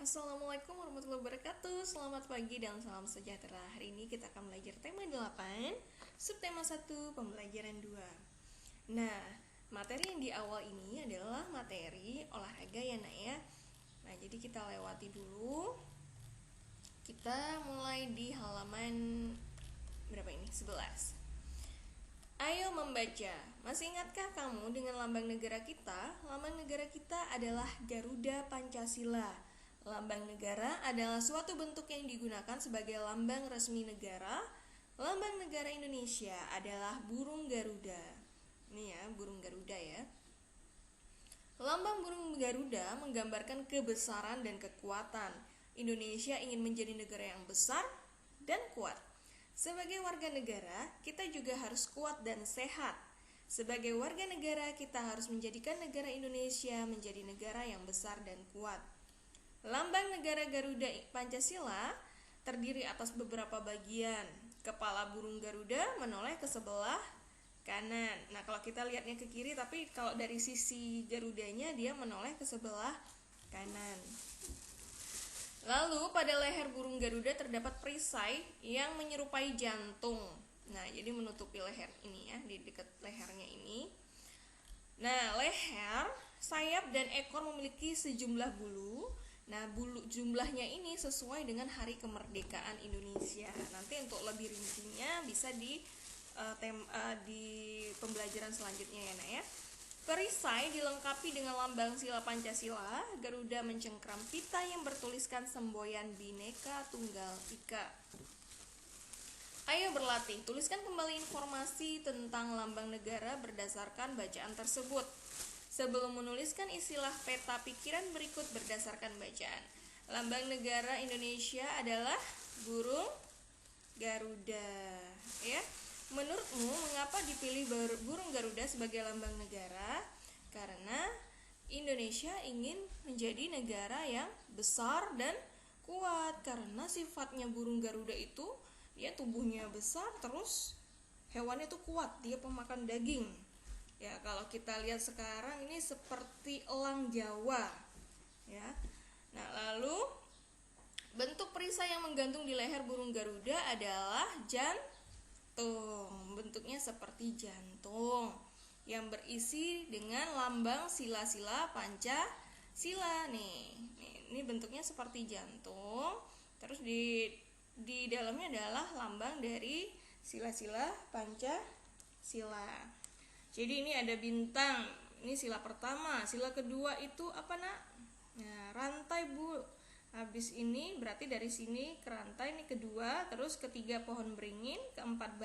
Assalamualaikum warahmatullahi wabarakatuh. Selamat pagi dan salam sejahtera. Hari ini kita akan belajar tema 8, subtema 1, pembelajaran 2. Nah, materi yang di awal ini adalah materi olahraga ya nak ya. Nah, jadi kita lewati dulu. Kita mulai di halaman berapa ini? 11. Ayo membaca. Masih ingatkah kamu dengan lambang negara kita? Lambang negara kita adalah Garuda Pancasila. Lambang negara adalah suatu bentuk yang digunakan sebagai lambang resmi negara. Lambang negara Indonesia adalah burung Garuda. Ini ya, burung Garuda ya. Lambang burung Garuda menggambarkan kebesaran dan kekuatan. Indonesia ingin menjadi negara yang besar dan kuat. Sebagai warga negara, kita juga harus kuat dan sehat. Sebagai warga negara, kita harus menjadikan negara Indonesia menjadi negara yang besar dan kuat. Lambang negara Garuda Pancasila terdiri atas beberapa bagian. Kepala burung Garuda menoleh ke sebelah kanan. Nah, kalau kita lihatnya ke kiri, tapi kalau dari sisi Garudanya dia menoleh ke sebelah kanan. Lalu pada leher burung Garuda terdapat perisai yang menyerupai jantung. Nah, jadi menutupi leher ini ya, di dekat lehernya ini. Nah, leher, sayap dan ekor memiliki sejumlah bulu. Nah, bulu jumlahnya ini sesuai dengan hari kemerdekaan Indonesia. Nanti untuk lebih rincinya bisa di pembelajaran selanjutnya ya nak ya. Perisai dilengkapi dengan lambang sila Pancasila. Garuda mencengkram pita yang bertuliskan semboyan Bhinneka Tunggal Ika. Ayo berlatih, tuliskan kembali informasi tentang lambang negara berdasarkan bacaan tersebut. Sebelum menuliskan istilah peta pikiran berikut berdasarkan bacaan. Lambang negara Indonesia adalah burung Garuda. Ya. Menurutmu mengapa dipilih burung Garuda sebagai lambang negara? Karena Indonesia ingin menjadi negara yang besar dan kuat. Karena sifatnya burung Garuda itu dia tubuhnya besar, terus hewannya itu kuat, dia pemakan daging. Ya, kalau kita lihat sekarang ini seperti elang Jawa. Ya. Nah, lalu bentuk perisai yang menggantung di leher burung Garuda adalah jantung. Bentuknya seperti jantung yang berisi dengan lambang sila-sila Pancasila nih. Ini bentuknya seperti jantung. Terus di dalamnya adalah lambang dari sila-sila Pancasila. Jadi ini ada bintang. Ini sila pertama. Sila kedua itu apa nak? Nah, rantai bu. Habis ini berarti dari sini ke rantai ini kedua, terus ketiga pohon beringin, keempat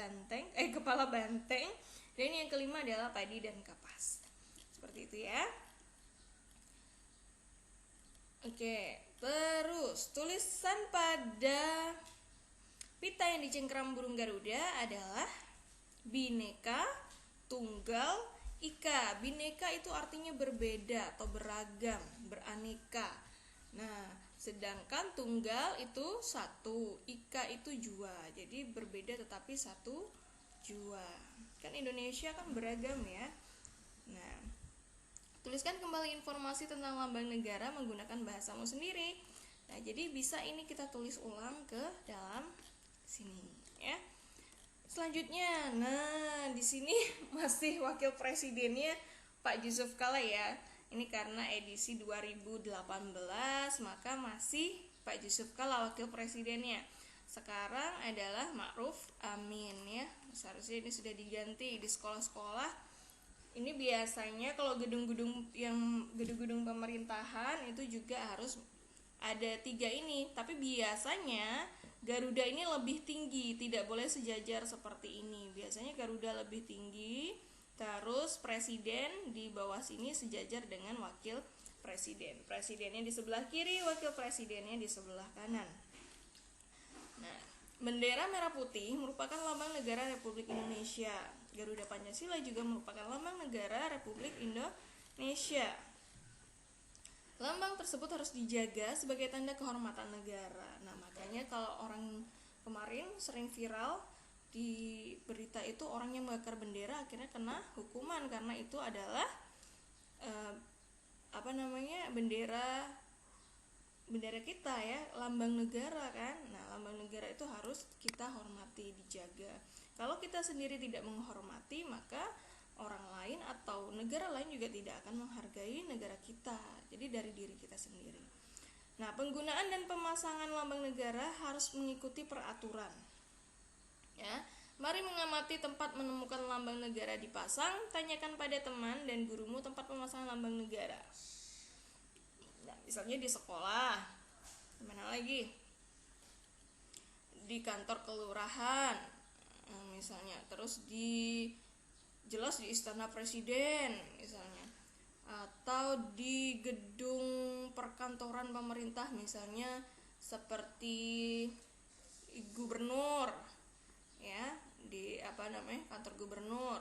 kepala banteng, dan ini yang kelima adalah padi dan kapas. Seperti itu ya. Oke, terus tulisan pada pita yang dicengkram burung Garuda adalah Bhinneka Tunggal Ika. Bhinneka itu artinya berbeda atau beragam, beraneka. Nah, sedangkan tunggal itu satu, ika itu jua. Jadi berbeda tetapi satu jua. Kan Indonesia kan beragam ya. Nah, tuliskan kembali informasi tentang lambang negara menggunakan bahasamu sendiri. Nah, jadi bisa ini kita tulis ulang ke dalam sini ya. Selanjutnya, nah di sini masih wakil presidennya Pak Yusuf Kala ya. Ini karena edisi 2018, maka masih Pak Yusuf Kala wakil presidennya. Sekarang adalah Ma'ruf Amin ya. Seharusnya ini sudah diganti di sekolah-sekolah. Ini biasanya kalau gedung-gedung pemerintahan itu juga harus ada 3 ini. Tapi biasanya Garuda ini lebih tinggi, tidak boleh sejajar seperti ini. Biasanya Garuda lebih tinggi. Terus presiden di bawah sini sejajar dengan wakil presiden. Presidennya di sebelah kiri, wakil presidennya di sebelah kanan. Nah, bendera merah putih merupakan lambang negara Republik Indonesia. Garuda Pancasila juga merupakan lambang negara Republik Indonesia. Lambang tersebut harus dijaga sebagai tanda kehormatan negara. Nah, makanya kalau orang kemarin sering viral di berita itu orang yang membakar bendera akhirnya kena hukuman karena itu adalah bendera bendera kita ya, lambang negara kan. Nah, lambang negara itu harus kita hormati, dijaga. Kalau kita sendiri tidak menghormati, maka orang lain atau negara lain juga tidak akan menghargai negara kita. Jadi dari diri kita sendiri. Nah, penggunaan dan pemasangan lambang negara harus mengikuti peraturan. Ya, mari mengamati tempat menemukan lambang negara dipasang. Tanyakan pada teman dan gurumu tempat pemasangan lambang negara. Nah, misalnya di sekolah, mana lagi? Di kantor kelurahan, misalnya. Terus jelas di istana presiden, misalnya. Atau di gedung perkantoran pemerintah, misalnya seperti gubernur, ya, di kantor gubernur.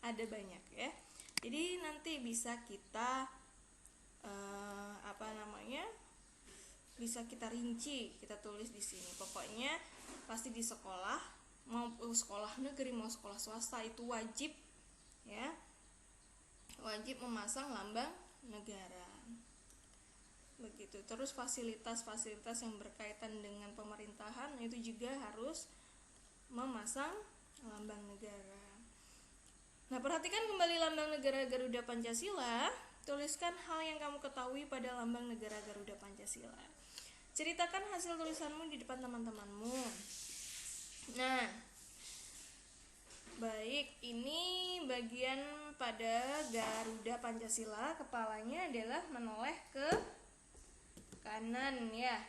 Ada banyak ya. Jadi nanti bisa kita bisa kita rinci, kita tulis di sini. Pokoknya pasti di sekolah, mau sekolah negeri mau sekolah swasta, itu wajib ya, wajib memasang lambang negara. Begitu. Terus fasilitas-fasilitas yang berkaitan dengan pemerintahan itu juga harus memasang lambang negara. Nah, perhatikan kembali lambang negara Garuda Pancasila. Tuliskan hal yang kamu ketahui pada lambang negara Garuda Pancasila. Ceritakan hasil tulisanmu di depan teman-temanmu. Nah, baik, ini bagian pada Garuda Pancasila. Kepalanya adalah menoleh ke kanan ya.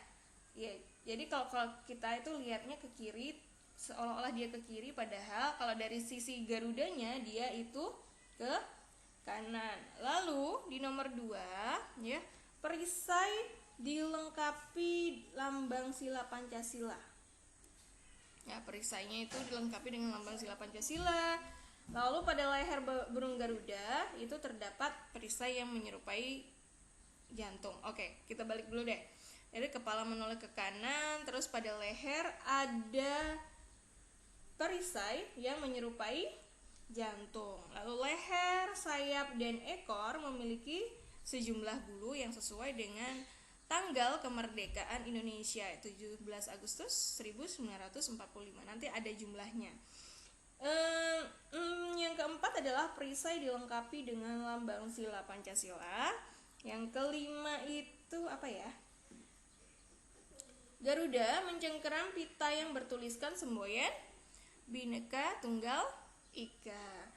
Ya, jadi kalau kita itu lihatnya ke kiri, seolah-olah dia ke kiri, padahal kalau dari sisi Garudanya dia itu ke kanan. Lalu di nomor 2 ya, perisai dilengkapi lambang sila Pancasila. Ya, perisainya itu dilengkapi dengan lambang sila Pancasila. Lalu pada leher burung Garuda itu terdapat perisai yang menyerupai jantung. Oke, kita balik dulu deh. Jadi kepala menoleh ke kanan, terus pada leher ada perisai yang menyerupai jantung. Lalu leher, sayap, dan ekor memiliki sejumlah bulu yang sesuai dengan tanggal kemerdekaan Indonesia, 17 Agustus 1945. Nanti ada jumlahnya. Yang keempat adalah perisai dilengkapi dengan lambang sila Pancasila. Yang kelima itu apa ya? Garuda mencengkeram pita yang bertuliskan semboyan Bhinneka Tunggal Ika.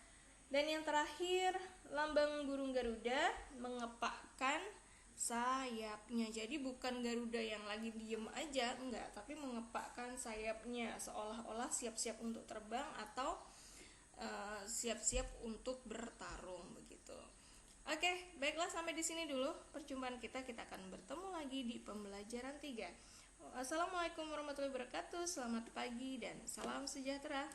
Dan yang terakhir, lambang burung Garuda mengepakkan sayapnya. Jadi bukan Garuda yang lagi diem aja, enggak, tapi mengepakkan sayapnya seolah-olah siap-siap untuk terbang atau siap-siap untuk bertarung begitu. Oke, baiklah, sampai di sini dulu perjumpaan kita. Kita akan bertemu lagi di pembelajaran 3. Assalamualaikum warahmatullahi wabarakatuh. Selamat pagi dan salam sejahtera.